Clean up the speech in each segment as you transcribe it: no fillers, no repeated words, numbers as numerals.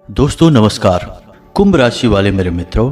दोस्तों नमस्कार। कुंभ राशि वाले मेरे मित्रों,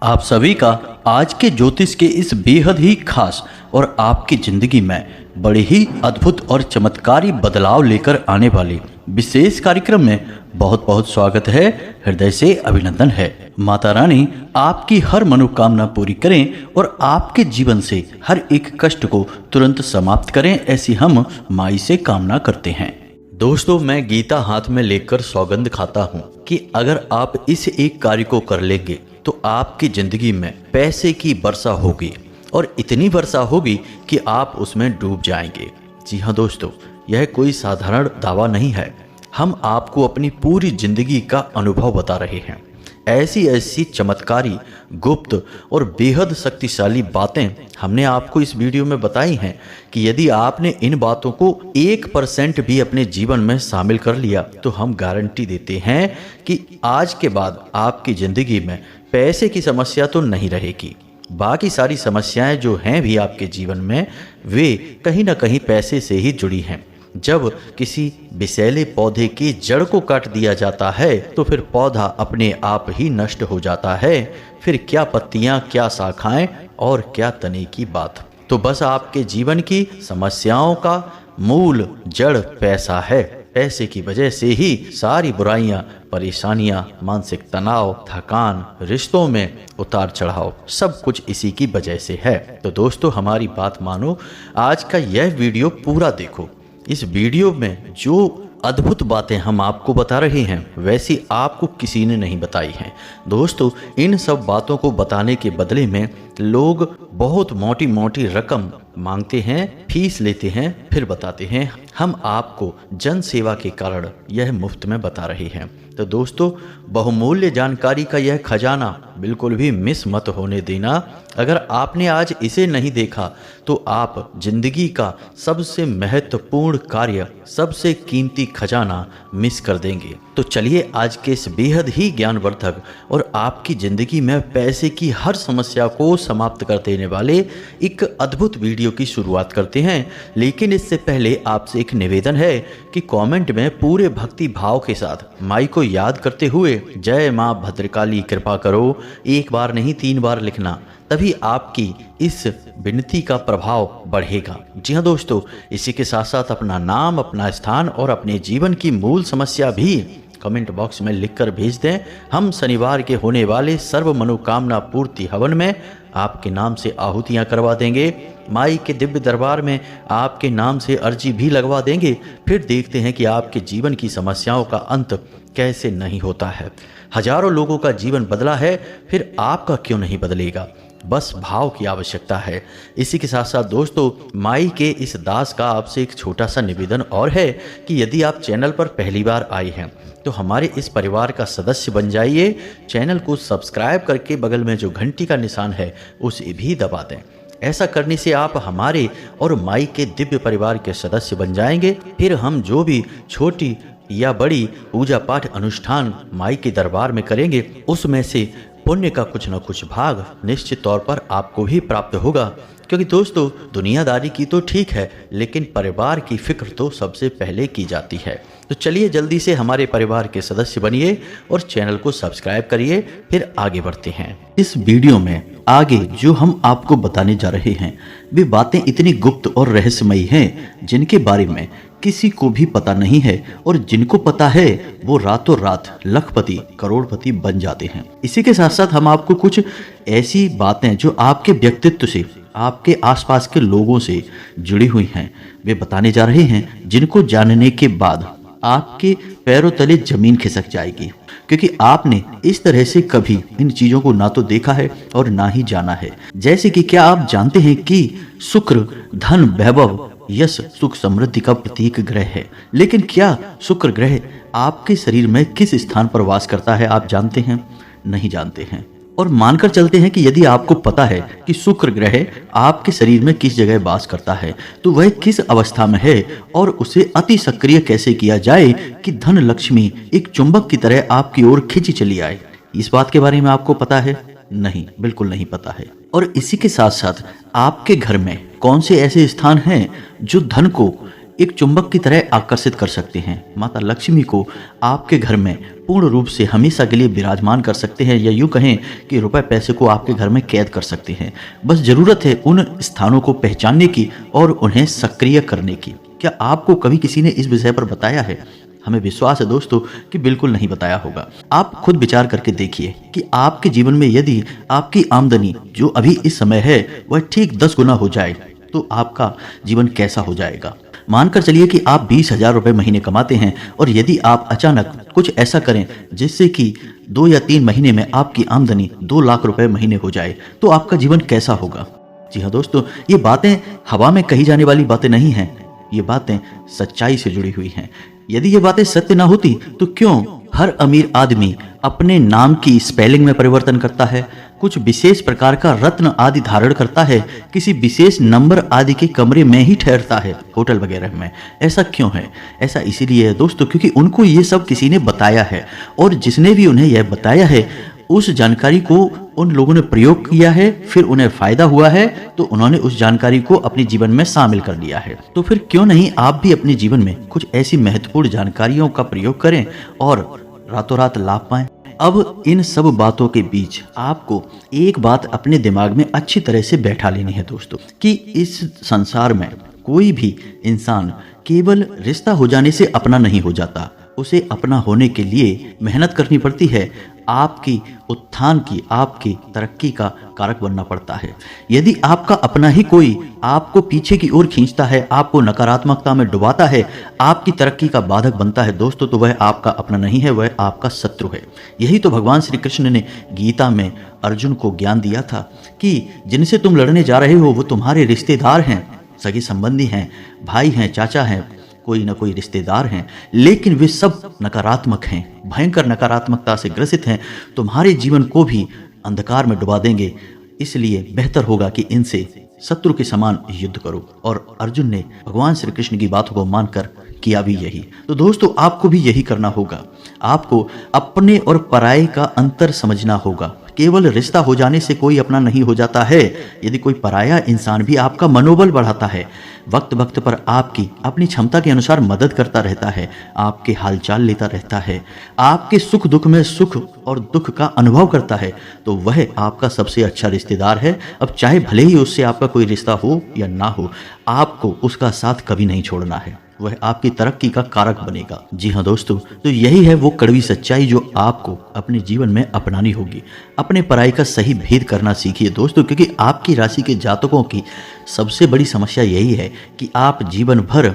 आप सभी का आज के ज्योतिष के इस बेहद ही खास और आपकी जिंदगी में बड़े ही अद्भुत और चमत्कारी बदलाव लेकर आने वाले विशेष कार्यक्रम में बहुत बहुत स्वागत है। हृदय से अभिनंदन है। माता रानी आपकी हर मनोकामना पूरी करें और आपके जीवन से हर एक कष्ट को तुरंत समाप्त करें, ऐसी हम माई से कामना करते हैं। दोस्तों, मैं गीता हाथ में लेकर सौगंध खाता हूँ कि अगर आप इस एक कार्य को कर लेंगे तो आपकी जिंदगी में पैसे की वर्षा होगी और इतनी वर्षा होगी कि आप उसमें डूब जाएंगे। जी हाँ दोस्तों, यह कोई साधारण दावा नहीं है। हम आपको अपनी पूरी जिंदगी का अनुभव बता रहे हैं। ऐसी ऐसी चमत्कारी, गुप्त और बेहद शक्तिशाली बातें हमने आपको इस वीडियो में बताई हैं कि यदि आपने इन बातों को 1% भी अपने जीवन में शामिल कर लिया तो हम गारंटी देते हैं कि आज के बाद आपकी ज़िंदगी में पैसे की समस्या तो नहीं रहेगी। बाकी सारी समस्याएं जो हैं भी आपके जीवन में, वे कहीं ना कहीं पैसे से ही जुड़ी हैं। जब किसी विषैले पौधे की जड़ को काट दिया जाता है तो फिर पौधा अपने आप ही नष्ट हो जाता है। फिर क्या पत्तियां, क्या शाखाएं और क्या तने की बात। तो बस आपके जीवन की समस्याओं का मूल जड़ पैसा है। पैसे की वजह से ही सारी बुराइयां, परेशानियां, मानसिक तनाव, थकान, रिश्तों में उतार चढ़ाव, सब कुछ इसी की वजह से है। तो दोस्तों, हमारी बात मानो, आज का यह वीडियो पूरा देखो। इस वीडियो में जो अद्भुत बातें हम आपको बता रहे हैं वैसी आपको किसी ने नहीं बताई हैं। दोस्तों, इन सब बातों को बताने के बदले में लोग बहुत मोटी मोटी रकम मांगते हैं, फीस लेते हैं, फिर बताते हैं। हम आपको जन सेवा के कारण यह मुफ्त में बता रहे हैं। तो दोस्तों, बहुमूल्य जानकारी का यह खजाना बिल्कुल भी मिस मत होने देना। अगर आपने आज इसे नहीं देखा तो आप जिंदगी का सबसे महत्वपूर्ण कार्य, सबसे कीमती खजाना मिस कर देंगे। तो चलिए आज के इस बेहद ही ज्ञानवर्धक और आपकी जिंदगी में पैसे की हर समस्या को समाप्त कर देने वाले एक अद्भुत वीडियो की शुरुआत करते हैं। लेकिन इससे पहले आपसे एक निवेदन है कि कमेंट में पूरे भक्ति भाव के साथ माई को याद करते हुए जय माँ भद्रकाली कृपा करो एक बार नहीं 3 बार लिखना, तभी आपकी इस विनती का प्रभाव बढ़ेगा। जी हाँ दोस्तों, इसी के साथ साथ अपना नाम, अपना स्थान और अपने जीवन की मूल समस्या भी कमेंट बॉक्स में लिखकर भेज दें। हम शनिवार के होने वाले सर्व मनोकामना पूर्ति हवन में आपके नाम से आहुतियां करवा देंगे। माई के दिव्य दरबार में आपके नाम से अर्जी भी लगवा देंगे। फिर देखते हैं कि आपके जीवन की समस्याओं का अंत कैसे नहीं होता है। हजारों लोगों का जीवन बदला है, फिर आपका क्यों नहीं बदलेगा? बस भाव की आवश्यकता है। इसी के साथ साथ दोस्तों, माई के इस दास का आपसे एक छोटा सा निवेदन और है कि यदि आप चैनल पर पहली बार आए हैं तो हमारे इस परिवार का सदस्य बन जाइए। चैनल को सब्सक्राइब करके बगल में जो घंटी का निशान है उसे भी दबा दें। ऐसा करने से आप हमारे और माई के दिव्य परिवार के सदस्य बन जाएंगे। फिर हम जो भी छोटी या बड़ी पूजा पाठ अनुष्ठान माई के दरबार में करेंगे, उसमें से पुण्य का कुछ न कुछ भाग निश्चित तौर पर आपको भी प्राप्त होगा। क्योंकि दोस्तों, दुनियादारी की तो ठीक है, लेकिन परिवार की फिक्र तो सबसे पहले की जाती है। तो चलिए जल्दी से हमारे परिवार के सदस्य बनिए और चैनल को सब्सक्राइब करिए। फिर आगे बढ़ते हैं। इस वीडियो में आगे जो हम आपको बताने जा रहे हैं वे बातें इतनी गुप्त और रहस्यमयी हैं जिनके बारे में किसी को भी पता नहीं है, और जिनको पता है वो रातों रात लखपति, करोड़पति बन जाते हैं। इसी के साथ साथ हम आपको कुछ ऐसी बातें जो आपके व्यक्तित्व से, आपके आसपास के लोगों से जुड़ी हुई हैं, वे बताने जा रहे हैं, जिनको जानने के बाद आपके पैरों तले जमीन खिसक जाएगी। क्योंकि आपने इस तरह से कभी इन चीजों को ना तो देखा है और ना ही जाना है। जैसे कि क्या आप जानते हैं कि शुक्र धन, वैभव, यश, सुख, समृद्धि का प्रतीक ग्रह है। लेकिन क्या शुक्र ग्रह आपके शरीर में किस स्थान पर वास करता है आप जानते हैं? नहीं जानते हैं। और मानकर चलते हैं कि यदि आपको पता है कि शुक्र ग्रह आपके शरीर में किस जगह वास करता है तो वह किस अवस्था में है और उसे अति सक्रिय कैसे किया जाए कि धन लक्ष्मी एक चुंबक की तरह आपकी ओर खिंची चली आए, इस बात के बारे में आपको पता है? नहीं, बिल्कुल नहीं पता है। और इसी के साथ साथ आपके घर में कौन से ऐसे स्थान हैं जो धन को एक चुंबक की तरह आकर्षित कर सकते हैं। माता लक्ष्मी को आपके घर में पूर्ण रूप से हमेशा के लिए विराजमान कर सकते हैं, या यूं कहें कि रुपए पैसे को आपके घर में कैद कर सकते हैं। बस जरूरत है उन स्थानों को पहचानने की और उन्हें सक्रिय करने की। क्या आपको कभी किसी ने इस विषय पर बताया है? हमें विश्वास है दोस्तों कि बिल्कुल नहीं बताया होगा। आप खुद विचार करके देखिए कि आपके जीवन में यदि आपकी आमदनी जो अभी इस समय है वह ठीक 10 गुना हो जाए तो आपका जीवन कैसा हो जाएगा। मानकर चलिए कि आप 20,000 रुपए महीने कमाते हैं, और यदि आप अचानक कुछ ऐसा करें जिससे कि 2 या 3 महीने में आपकी आमदनी 2 लाख रुपए महीने हो जाए तो आपका जीवन कैसा होगा। जी हाँ दोस्तों, ये बातें हवा में कही जाने वाली बातें नहीं हैं, ये बातें सच्चाई से जुड़ी हुई हैं। यदि ये बातें सत्य ना होती तो क्यों हर अमीर आदमी अपने नाम की स्पेलिंग में परिवर्तन करता है, कुछ विशेष प्रकार का रत्न आदि धारण करता है, किसी विशेष नंबर आदि के कमरे में ही ठहरता है, होटल वगैरह में। ऐसा क्यों है? ऐसा इसीलिए है दोस्तों क्योंकि उनको ये सब किसी ने बताया है, और जिसने भी उन्हें यह बताया है उस जानकारी को उन लोगों ने प्रयोग किया है, फिर उन्हें फायदा हुआ है तो उन्होंने उस जानकारी को अपने जीवन में शामिल कर लिया है। तो फिर क्यों नहीं आप भी अपने जीवन में कुछ ऐसी महत्वपूर्ण जानकारियों का प्रयोग करें और रातों रात लाभ पाएं। अब इन सब बातों के बीच आपको एक बात अपने दिमाग में अच्छी तरह से बैठा लेनी है दोस्तों, कि इस संसार में कोई भी इंसान केवल रिश्ता हो जाने से अपना नहीं हो जाता। उसे अपना होने के लिए मेहनत करनी पड़ती है, आपकी उत्थान की, आपकी तरक्की का कारक बनना पड़ता है। यदि आपका अपना ही कोई आपको पीछे की ओर खींचता है, आपको नकारात्मकता में डुबाता है, आपकी तरक्की का बाधक बनता है दोस्तों, तो वह आपका अपना नहीं है, वह आपका शत्रु है। यही तो भगवान श्री कृष्ण ने गीता में अर्जुन को ज्ञान दिया था कि जिनसे तुम लड़ने जा रहे हो वो तुम्हारे रिश्तेदार हैं, सगे संबंधी हैं, भाई हैं, चाचा हैं, कोई ना कोई रिश्तेदार हैं, लेकिन वे सब नकारात्मक हैं, भयंकर नकारात्मकता से ग्रसित हैं, तुम्हारे जीवन को भी अंधकार में डुबा देंगे। इसलिए बेहतर होगा कि इनसे शत्रु के समान युद्ध करो। और अर्जुन ने भगवान श्री कृष्ण की बातों को मानकर किया भी यही। तो दोस्तों आपको भी यही करना होगा। आपको अपने और पराये का अंतर समझना होगा। केवल रिश्ता हो जाने से कोई अपना नहीं हो जाता है। यदि कोई पराया इंसान भी आपका मनोबल बढ़ाता है, वक्त वक्त पर आपकी अपनी क्षमता के अनुसार मदद करता रहता है, आपके हालचाल लेता रहता है, आपके सुख दुख में सुख और दुख का अनुभव करता है, तो वह आपका सबसे अच्छा रिश्तेदार है। अब चाहे भले ही उससे आपका कोई रिश्ता हो या ना हो, आपको उसका साथ कभी नहीं छोड़ना है, वह आपकी तरक्की का कारक बनेगा। जी हाँ दोस्तों, तो यही है वो कड़वी सच्चाई जो आपको अपने जीवन में अपनानी होगी। अपने पराई का सही भेद करना सीखिए दोस्तों, क्योंकि आपकी राशि के जातकों की सबसे बड़ी समस्या यही है कि आप जीवन भर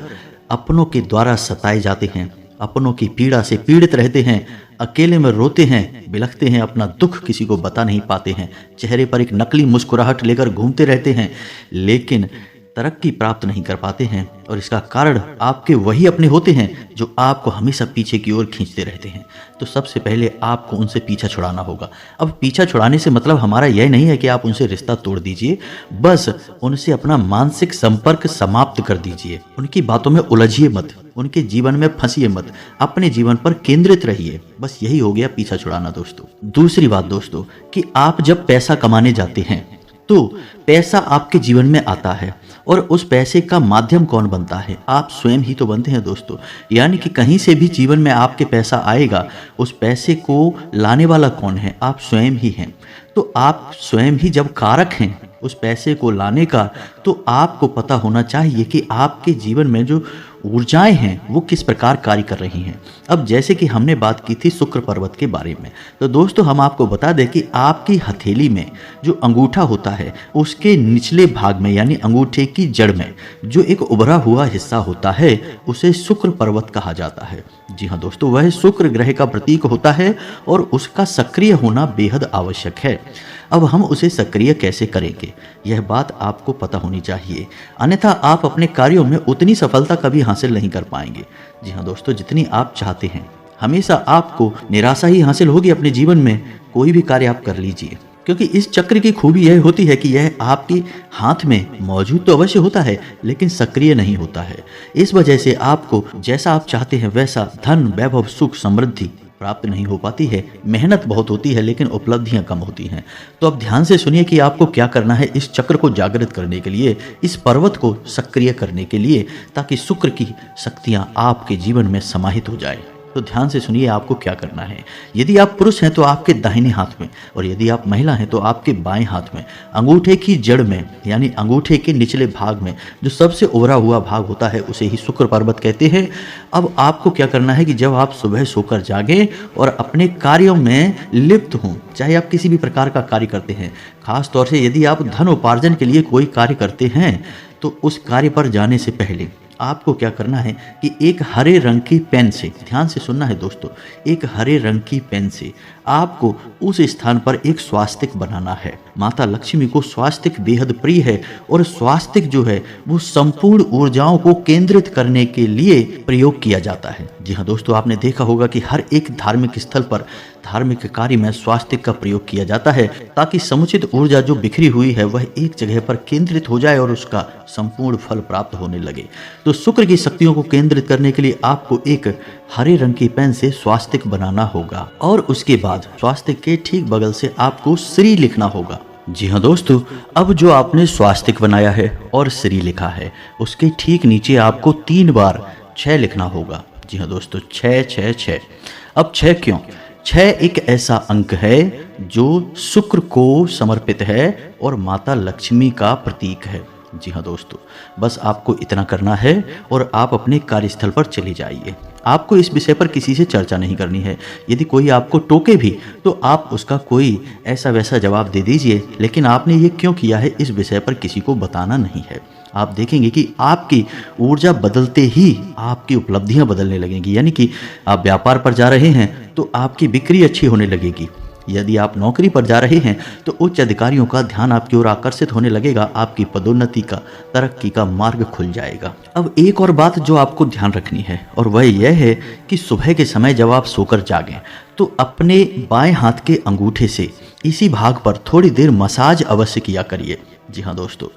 अपनों के द्वारा सताए जाते हैं, अपनों की पीड़ा से पीड़ित रहते हैं, अकेले में रोते हैं, बिलखते हैं, अपना दुख किसी को बता नहीं पाते हैं, चेहरे पर एक नकली मुस्कुराहट लेकर घूमते रहते हैं, लेकिन तरक्की प्राप्त नहीं कर पाते हैं। और इसका कारण आपके वही अपने होते हैं जो आपको हमेशा पीछे की ओर खींचते रहते हैं। तो सबसे पहले आपको उनसे पीछा छुड़ाना होगा। अब पीछा छुड़ाने से मतलब हमारा यह नहीं है कि आप उनसे रिश्ता तोड़ दीजिए, बस उनसे अपना मानसिक संपर्क समाप्त कर दीजिए। उनकी बातों में उलझिए मत, उनके जीवन में फंसिए मत, अपने जीवन पर केंद्रित रहिए। बस यही हो गया पीछा छुड़ाना दोस्तों। दूसरी बात दोस्तों कि आप जब पैसा कमाने जाते हैं तो पैसा आपके जीवन में आता है, और उस पैसे का माध्यम कौन बनता है? आप स्वयं ही तो बनते हैं दोस्तों। यानी कि कहीं से भी जीवन में आपके पैसा आएगा, उस पैसे को लाने वाला कौन है? आप स्वयं ही हैं। तो आप स्वयं ही जब कारक हैं उस पैसे को लाने का, तो आपको पता होना चाहिए कि आपके जीवन में जो ऊर्जाएं हैं वो किस प्रकार कार्य कर रही हैं। अब जैसे कि हमने बात की थी शुक्र पर्वत के बारे में, तो दोस्तों हम आपको बता दें कि आपकी हथेली में जो अंगूठा होता है उसके निचले भाग में, यानी अंगूठे की जड़ में जो एक उभरा हुआ हिस्सा होता है, उसे शुक्र पर्वत कहा जाता है। जी हाँ दोस्तों, वह शुक्र ग्रह का प्रतीक होता है और उसका सक्रिय होना बेहद आवश्यक है। अब हम उसे सक्रिय कैसे करेंगे, यह बात आपको पता होनी चाहिए, अन्यथा आप अपने कार्यों में उतनी सफलता कभी हासिल नहीं कर पाएंगे। जी हाँ दोस्तों, जितनी आप चाहते हैं। हमेशा आपको निराशा ही हासिल होगी अपने जीवन में। कोई भी कार्य आप कर लीजिए, क्योंकि इस चक्र की खूबी यह होती है कि यह आपके हाथ में मौजूद तो अवश्य होता है, लेकिन सक्रिय नहीं होता है। इस वजह से आपको जैसा आप चाहते हैं वैसा धन, वैभव, सुख, समृद्धि प्राप्त नहीं हो पाती है। मेहनत बहुत होती है लेकिन उपलब्धियां कम होती हैं। तो अब ध्यान से सुनिए कि आपको क्या करना है इस चक्र को जागृत करने के लिए, इस पर्वत को सक्रिय करने के लिए, ताकि शुक्र की शक्तियां आपके जीवन में समाहित हो जाए। तो ध्यान से सुनिए आपको क्या करना है। यदि आप पुरुष हैं तो आपके दाहिने हाथ में, और यदि आप महिला हैं तो आपके बाएं हाथ में अंगूठे की जड़ में, यानी अंगूठे के निचले भाग में जो सबसे उभरा हुआ भाग होता है उसे ही शुक्र पर्वत कहते हैं। अब आपको क्या करना है कि जब आप सुबह सोकर जागें और अपने कार्यों में लिप्त हों, चाहे आप किसी भी प्रकार का कार्य करते हैं, खास तौर से यदि आप धन उपार्जन के लिए कोई कार्य करते हैं, तो उस कार्य पर जाने से पहले आपको क्या करना है कि एक हरे रंग की पेन से, ध्यान से सुनना है दोस्तों, एक हरे रंग की पेन से आपको उस स्थान पर एक स्वास्तिक बनाना है। माता लक्ष्मी को स्वास्तिक बेहद प्रिय है और स्वास्तिक जो है वो संपूर्ण ऊर्जाओं को केंद्रित करने के लिए प्रयोग किया जाता है। जी हाँ दोस्तों, आपने देखा होगा कि हर एक धार्मिक स्थल पर, धार्मिक कार्य में स्वास्तिक का प्रयोग किया जाता है ताकि समुचित ऊर्जा जो बिखरी हुई है वह एक जगह पर केंद्रित हो जाए और उसका संपूर्ण फल प्राप्त होने लगे। तो शुक्र की शक्तियों को केंद्रित करने के लिए आपको एक हरे रंग की पेन से स्वास्तिक बनाना होगा और उसके बाद स्वास्तिक के ठीक बगल से आपको श्री लिखना होगा। जी हाँ दोस्तों, अब जो आपने स्वास्तिक बनाया है और श्री लिखा है उसके ठीक नीचे आपको 3 बार 6 लिखना होगा। जी हाँ दोस्तों, 6 6 6। अब 6 क्यों? 6 एक ऐसा अंक है जो शुक्र को समर्पित है और माता लक्ष्मी का प्रतीक है। जी हाँ दोस्तों, बस आपको इतना करना है और आप अपने कार्यस्थल पर चले जाइए। आपको इस विषय पर किसी से चर्चा नहीं करनी है। यदि कोई आपको टोके भी तो आप उसका कोई ऐसा वैसा जवाब दे दीजिए, लेकिन आपने ये क्यों किया है इस विषय पर किसी को बताना नहीं है। आप देखेंगे कि आपकी ऊर्जा बदलते ही आपकी उपलब्धियां बदलने लगेंगी। यानी कि आप व्यापार पर जा रहे हैं तो आपकी बिक्री अच्छी होने लगेगी। यदि आप नौकरी पर जा रहे हैं तो उच्च अधिकारियों का ध्यान आपकी ओर आकर्षित होने लगेगा, आपकी पदोन्नति का, तरक्की का मार्ग खुल जाएगा। अब एक और बात जो आपको ध्यान रखनी है और वह यह है कि सुबह के समय जब आप सोकर जागें तो अपने बाएं हाथ के अंगूठे से इसी भाग पर थोड़ी देर मसाज अवश्य किया करिए। जी हाँ दोस्तों,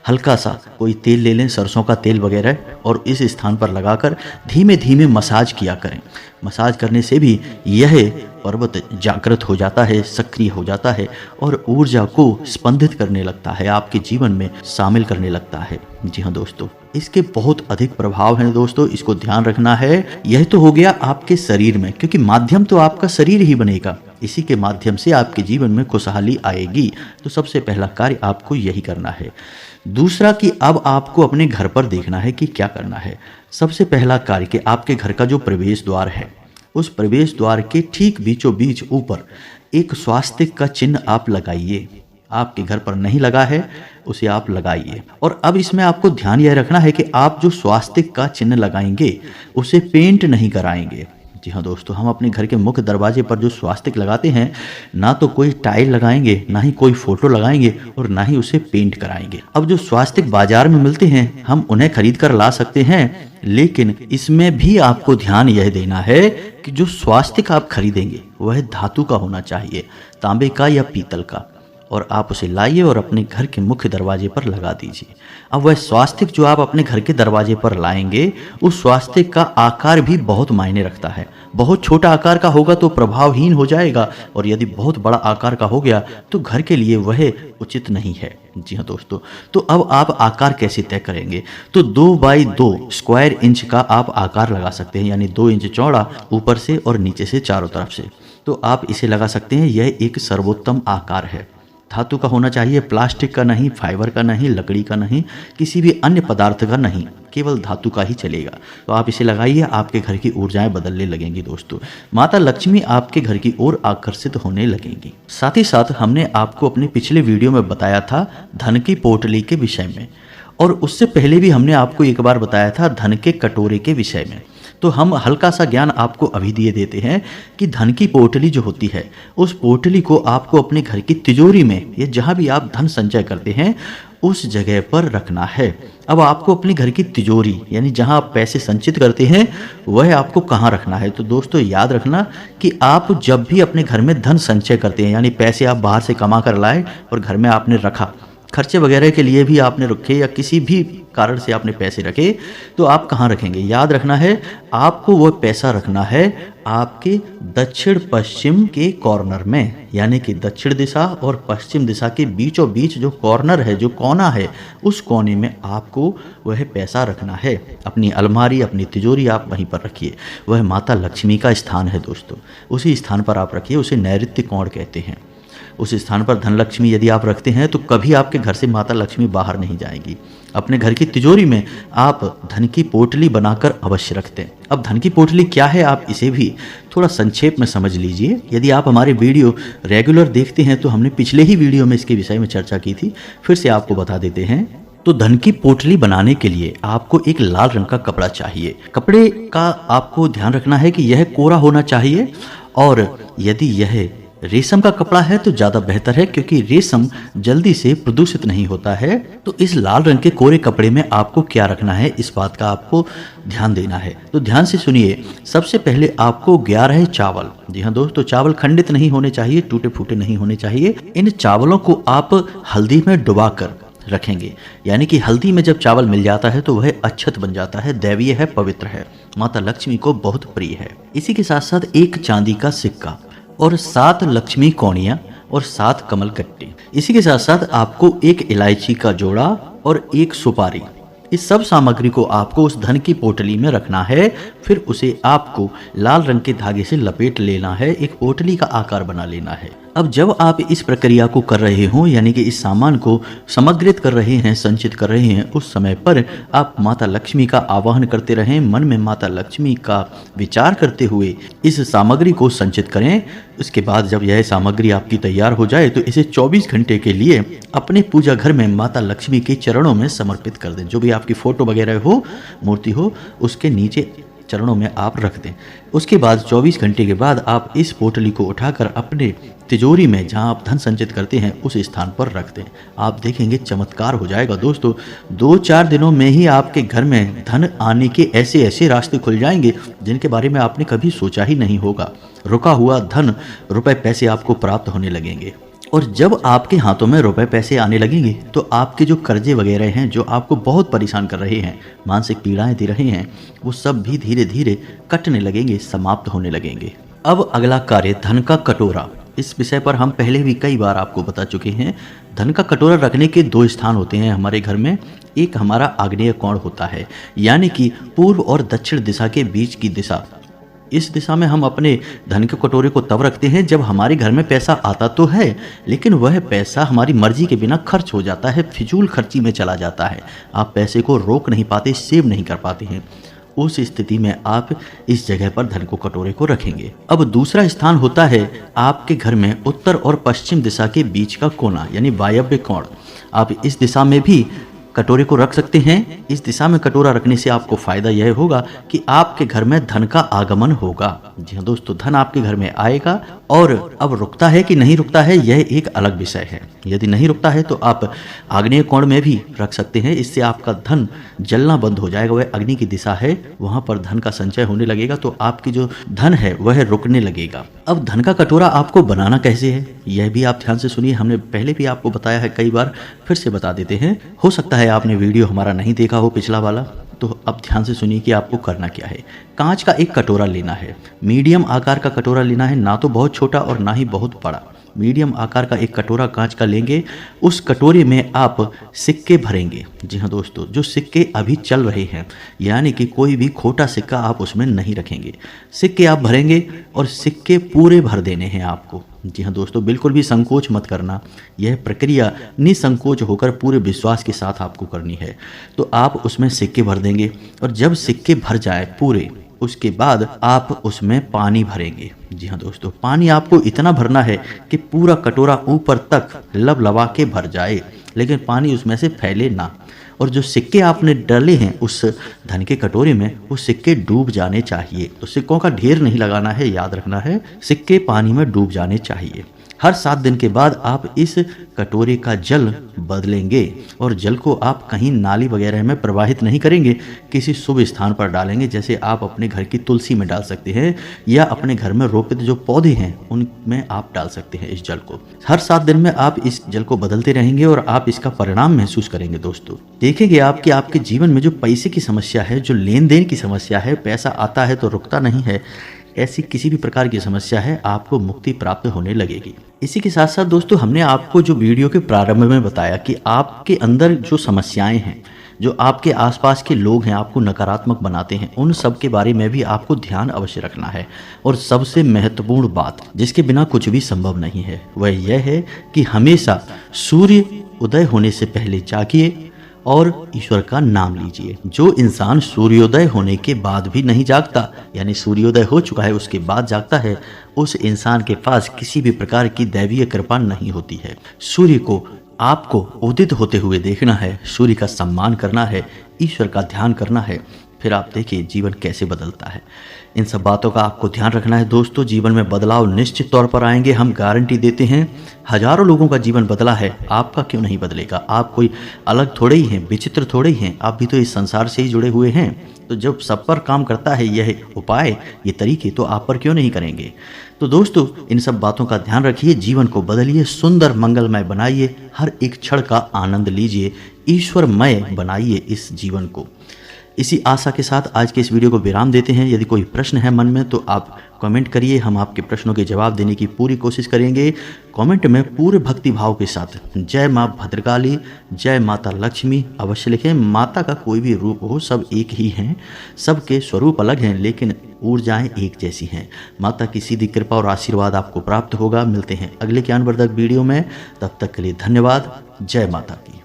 हल्का सा कोई तेल ले लें, सरसों का तेल वगैरह, और इस स्थान पर लगाकर धीमे धीमे मसाज किया करें। मसाज करने से भी यह पर्वत जागृत हो जाता है, सक्रिय हो जाता है और ऊर्जा को स्पंदित करने लगता है, आपके जीवन में शामिल करने लगता है। जी हाँ दोस्तों, इसके बहुत अधिक प्रभाव हैं दोस्तों, इसको ध्यान रखना है। यह तो हो गया आपके शरीर में, क्योंकि माध्यम तो आपका शरीर ही बनेगा, इसी के माध्यम से आपके जीवन में खुशहाली आएगी। तो सबसे पहला कार्य आपको यही करना है। दूसरा कि अब आपको अपने घर पर देखना है कि क्या करना है। सबसे पहला कार्य कि आपके घर का जो प्रवेश द्वार है, उस प्रवेश द्वार के ठीक बीचों बीच ऊपर एक स्वास्तिक का चिन्ह आप लगाइए। आपके घर पर नहीं लगा है उसे आप लगाइए। और अब इसमें आपको ध्यान यह रखना है कि आप जो स्वास्तिक का चिन्ह लगाएंगे उसे पेंट नहीं कराएंगे। जी हाँ दोस्तों, हम अपने घर के मुख्य दरवाजे पर जो स्वास्तिक लगाते हैं, ना तो कोई टाइल लगाएंगे, ना ही कोई फोटो लगाएंगे और ना ही उसे पेंट कराएंगे। अब जो स्वास्तिक बाजार में मिलते हैं हम उन्हें खरीद कर ला सकते हैं, लेकिन इसमें भी आपको ध्यान यह देना है कि जो स्वास्तिक आप खरीदेंगे वह धातु का होना चाहिए, तांबे का या पीतल का, और आप उसे लाइए और अपने घर के मुख्य दरवाजे पर लगा दीजिए। अब वह स्वास्तिक जो आप अपने घर के दरवाजे पर लाएंगे, उस स्वास्तिक का आकार भी बहुत मायने रखता है। बहुत छोटा आकार का होगा तो प्रभावहीन हो जाएगा, और यदि बहुत बड़ा आकार का हो गया तो घर के लिए वह उचित नहीं है। जी हाँ दोस्तों, तो अब आप आकार कैसे तय करेंगे? तो 2 बाई 2 स्क्वायर इंच का आप आकार लगा सकते हैं, यानी 2 इंच चौड़ा ऊपर से और नीचे से चारों तरफ से। तो आप इसे लगा सकते हैं। यह एक सर्वोत्तम आकार है। धातु का होना चाहिए, प्लास्टिक का नहीं, फाइबर का नहीं, लकड़ी का नहीं, किसी भी अन्य पदार्थ का नहीं, केवल धातु का ही चलेगा। तो आप इसे लगाइए, आपके घर की ऊर्जाएं बदलने लगेंगी दोस्तों। माता लक्ष्मी आपके घर की ओर आकर्षित होने लगेंगी। साथ ही साथ हमने आपको अपने पिछले वीडियो में बताया था धन की पोटली के विषय में, और उससे पहले भी हमने आपको एक बार बताया था धन के कटोरे के विषय में। तो हम हल्का सा ज्ञान आपको अभी दिए देते हैं कि धन की पोटली जो होती है, उस पोटली को आपको अपने घर की तिजोरी में या जहां भी आप धन संचय करते हैं उस जगह पर रखना है। अब आपको अपने घर की तिजोरी यानी जहां आप पैसे संचित करते हैं वह आपको कहां रखना है। तो दोस्तों याद रखना कि आप जब भी अपने घर में धन संचय करते हैं, यानी पैसे आप बाहर से कमा कर लाए और घर में आपने रखा, खर्चे वगैरह के लिए भी आपने रखे या किसी भी कारण से आपने पैसे रखे तो आप कहाँ रखेंगे? याद रखना है आपको वो पैसा रखना है आपके दक्षिण पश्चिम के कॉर्नर में, यानी कि दक्षिण दिशा और पश्चिम दिशा के बीचों बीच जो कॉर्नर है, जो कोना है, उस कोने में आपको वह पैसा रखना है। अपनी अलमारी, अपनी तिजोरी आप वहीं पर रखिए। वह माता लक्ष्मी का स्थान है दोस्तों, उसी स्थान पर आप रखिए। उसे नैऋत्य कोण कहते हैं। उस स्थान पर धनलक्ष्मी यदि आप रखते हैं तो कभी आपके घर से माता लक्ष्मी बाहर नहीं जाएंगी। अपने घर की तिजोरी में आप धन की पोटली बनाकर अवश्य रखते हैं। अब धन की पोटली क्या है, आप इसे भी थोड़ा संक्षेप में समझ लीजिए। यदि आप हमारे वीडियो रेगुलर देखते हैं तो हमने पिछले ही वीडियो में इसके विषय में चर्चा की थी, फिर से आपको बता देते हैं। तो धन की पोटली बनाने के लिए आपको एक लाल रंग का कपड़ा चाहिए। कपड़े का आपको ध्यान रखना है कि यह कोरा होना चाहिए, और यदि यह रेशम का कपड़ा है तो ज़्यादा बेहतर है, क्योंकि रेशम जल्दी से प्रदूषित नहीं होता है। तो इस लाल रंग के कोरे कपड़े में आपको क्या रखना है, इस बात का आपको ध्यान देना है। तो ध्यान से सुनिए। सबसे पहले आपको 11 चावल, जी हाँ दोस्तों, चावल खंडित नहीं होने चाहिए, टूटे फूटे नहीं होने चाहिए। इन चावलों को आप हल्दी में डुबाकर रखेंगे, यानी कि हल्दी में जब चावल मिल जाता है तो वह अक्षत बन जाता है, दैवीय है, पवित्र है, माता लक्ष्मी को बहुत प्रिय है। इसी के साथ साथ एक चांदी का सिक्का और 7 लक्ष्मी कौड़ियाँ और 7 कमल कट्टे। इसी के साथ साथ आपको एक इलायची का जोड़ा और एक सुपारी। इस सब सामग्री को आपको उस धन की पोटली में रखना है। फिर उसे आपको लाल रंग के धागे से लपेट लेना है, एक पोटली का आकार बना लेना है। अब जब आप इस प्रक्रिया को कर रहे हो, यानी कि इस सामान को समग्रित कर रहे हैं, संचित कर रहे हैं, उस समय पर आप माता लक्ष्मी का आवाहन करते रहें। मन में माता लक्ष्मी का विचार करते हुए इस सामग्री को संचित करें। उसके बाद जब यह सामग्री आपकी तैयार हो जाए तो इसे 24 घंटे के लिए अपने पूजा घर में माता लक्ष्मी के चरणों में समर्पित कर दें। जो भी आपकी फोटो वगैरह हो, मूर्ति हो, उसके नीचे चरणों में आप रख दें। उसके बाद 24 घंटे के बाद आप इस पोटली को उठाकर अपने तिजोरी में, जहां आप धन संचित करते हैं, उस स्थान पर रख दें। आप देखेंगे चमत्कार हो जाएगा दोस्तों। 2-4 दिनों में ही आपके घर में धन आने के ऐसे ऐसे रास्ते खुल जाएंगे जिनके बारे में आपने कभी सोचा ही नहीं होगा। रुका हुआ धन, रुपए पैसे आपको प्राप्त होने लगेंगे। और जब आपके हाथों में रुपए पैसे आने लगेंगे तो आपके जो कर्जे वगैरह हैं, जो आपको बहुत परेशान कर रहे हैं, मानसिक पीड़ाएं दे रहे हैं, वो सब भी धीरे धीरे कटने लगेंगे, समाप्त होने लगेंगे। अब अगला कार्य, धन का कटोरा। इस विषय पर हम पहले भी कई बार आपको बता चुके हैं। धन का कटोरा रखने के 2 स्थान होते हैं हमारे घर में। एक हमारा आग्नेय कोण होता है, यानी कि पूर्व और दक्षिण दिशा के बीच की दिशा। इस दिशा में हम अपने धन के कटोरे को तब रखते हैं जब हमारे घर में पैसा आता तो है, लेकिन वह पैसा हमारी मर्जी के बिना खर्च हो जाता है, फिजूल खर्ची में चला जाता है। आप पैसे को रोक नहीं पाते, सेव नहीं कर पाते हैं। उस स्थिति में आप इस जगह पर धन को कटोरे को रखेंगे। अब दूसरा स्थान होता है आपके घर में उत्तर और पश्चिम दिशा के बीच का कोना, यानी वायव्य कोण। आप इस दिशा में भी कटोरे को रख सकते हैं। इस दिशा में कटोरा रखने से आपको फायदा यह होगा कि आपके घर में धन का आगमन होगा। जी हाँ दोस्तों, धन आपके घर में आएगा। और अब रुकता है कि नहीं रुकता है, यह एक अलग विषय है। यदि नहीं रुकता है तो आप आग्नेय कोण में भी रख सकते हैं। इससे आपका धन जलना बंद हो जाएगा। वह अग्नि की दिशा है, वहां पर धन का संचय होने लगेगा, तो आपकी जो धन है वह रुकने लगेगा। अब धन का कटोरा आपको बनाना कैसे है, यह भी आप ध्यान से सुनिए। हमने पहले भी आपको बताया है कई बार, फिर से बता देते हैं। हो सकता है आपने वीडियो हमारा नहीं देखा हो, पिछला वाला, तो अब ध्यान से सुनिए कि आपको करना क्या है। कांच का एक कटोरा लेना है, मीडियम आकार का कटोरा लेना है, ना तो बहुत छोटा और ना ही बहुत बड़ा। मीडियम आकार का एक कटोरा कांच का लेंगे। उस कटोरे में आप सिक्के भरेंगे। जी हाँ दोस्तों, जो सिक्के अभी चल रहे हैं, यानी कि कोई भी खोटा सिक्का आप उसमें नहीं रखेंगे। सिक्के आप भरेंगे और सिक्के पूरे भर देने हैं आपको। जी हाँ दोस्तों, बिल्कुल भी संकोच मत करना। यह प्रक्रिया निसंकोच होकर पूरे विश्वास के साथ आपको करनी है। तो आप उसमें सिक्के भर देंगे और जब सिक्के भर जाए पूरे, उसके बाद आप उसमें पानी भरेंगे। जी हाँ दोस्तों, पानी आपको इतना भरना है कि पूरा कटोरा ऊपर तक लबलबा के भर जाए, लेकिन पानी उसमें से फैले ना। और जो सिक्के आपने डाले हैं उस धन के कटोरे में, वो सिक्के डूब जाने चाहिए। तो सिक्कों का ढेर नहीं लगाना है, याद रखना है, सिक्के पानी में डूब जाने चाहिए। हर 7 दिन के बाद आप इस कटोरे का जल बदलेंगे और जल को आप कहीं नाली वगैरह में प्रवाहित नहीं करेंगे, किसी शुभ स्थान पर डालेंगे। जैसे आप अपने घर की तुलसी में डाल सकते हैं या अपने घर में रोपित जो पौधे हैं उनमें आप डाल सकते हैं इस जल को। हर 7 दिन में आप इस जल को बदलते रहेंगे और आप इसका परिणाम महसूस करेंगे। दोस्तों देखेंगे आपके जीवन में जो पैसे की समस्या है, जो लेन देन की समस्या है, पैसा आता है तो रुकता नहीं है, ऐसी किसी भी प्रकार की समस्या है, आपको मुक्ति प्राप्त होने लगेगी। इसी के साथ साथ दोस्तों हमने आपको जो वीडियो के प्रारंभ में बताया कि आपके अंदर जो समस्याएं हैं, जो आपके आसपास के लोग हैं आपको नकारात्मक बनाते हैं, उन सब के बारे में भी आपको ध्यान अवश्य रखना है। और सबसे महत्वपूर्ण बात जिसके बिना कुछ भी संभव नहीं है वह यह है कि हमेशा सूर्य उदय होने से पहले जागिए और ईश्वर का नाम लीजिए। जो इंसान सूर्योदय होने के बाद भी नहीं जागता, यानी सूर्योदय हो चुका है उसके बाद जागता है, उस इंसान के पास किसी भी प्रकार की दैवीय कृपा नहीं होती है। सूर्य को आपको उदित होते हुए देखना है, सूर्य का सम्मान करना है, ईश्वर का ध्यान करना है, फिर आप देखिए जीवन कैसे बदलता है। इन सब बातों का आपको ध्यान रखना है दोस्तों। जीवन में बदलाव निश्चित तौर पर आएंगे, हम गारंटी देते हैं। हजारों लोगों का जीवन बदला है, आपका क्यों नहीं बदलेगा? आप कोई अलग थोड़े ही हैं, विचित्र थोड़े ही हैं, आप भी तो इस संसार से ही जुड़े हुए हैं। तो जब सब पर काम करता है यह उपाय, ये तरीके, तो आप पर क्यों नहीं करेंगे? तो दोस्तों इन सब बातों का ध्यान रखिए, जीवन को बदलिए, सुंदर मंगलमय बनाइए, हर एक क्षण का आनंद लीजिए, ईश्वरमय बनाइए इस जीवन को। इसी आशा के साथ आज के इस वीडियो को विराम देते हैं। यदि कोई प्रश्न है मन में तो आप कमेंट करिए, हम आपके प्रश्नों के जवाब देने की पूरी कोशिश करेंगे। कमेंट में पूरे भक्ति भाव के साथ जय माँ भद्रकाली, जय माता लक्ष्मी अवश्य लिखें। माता का कोई भी रूप हो, सब एक ही हैं, सबके स्वरूप अलग हैं लेकिन ऊर्जाएं एक जैसी हैं। माता की सीधी कृपा और आशीर्वाद आपको प्राप्त होगा। मिलते हैं अगले ज्ञानवर्धक वीडियो में, तब तक के लिए धन्यवाद। जय माता की।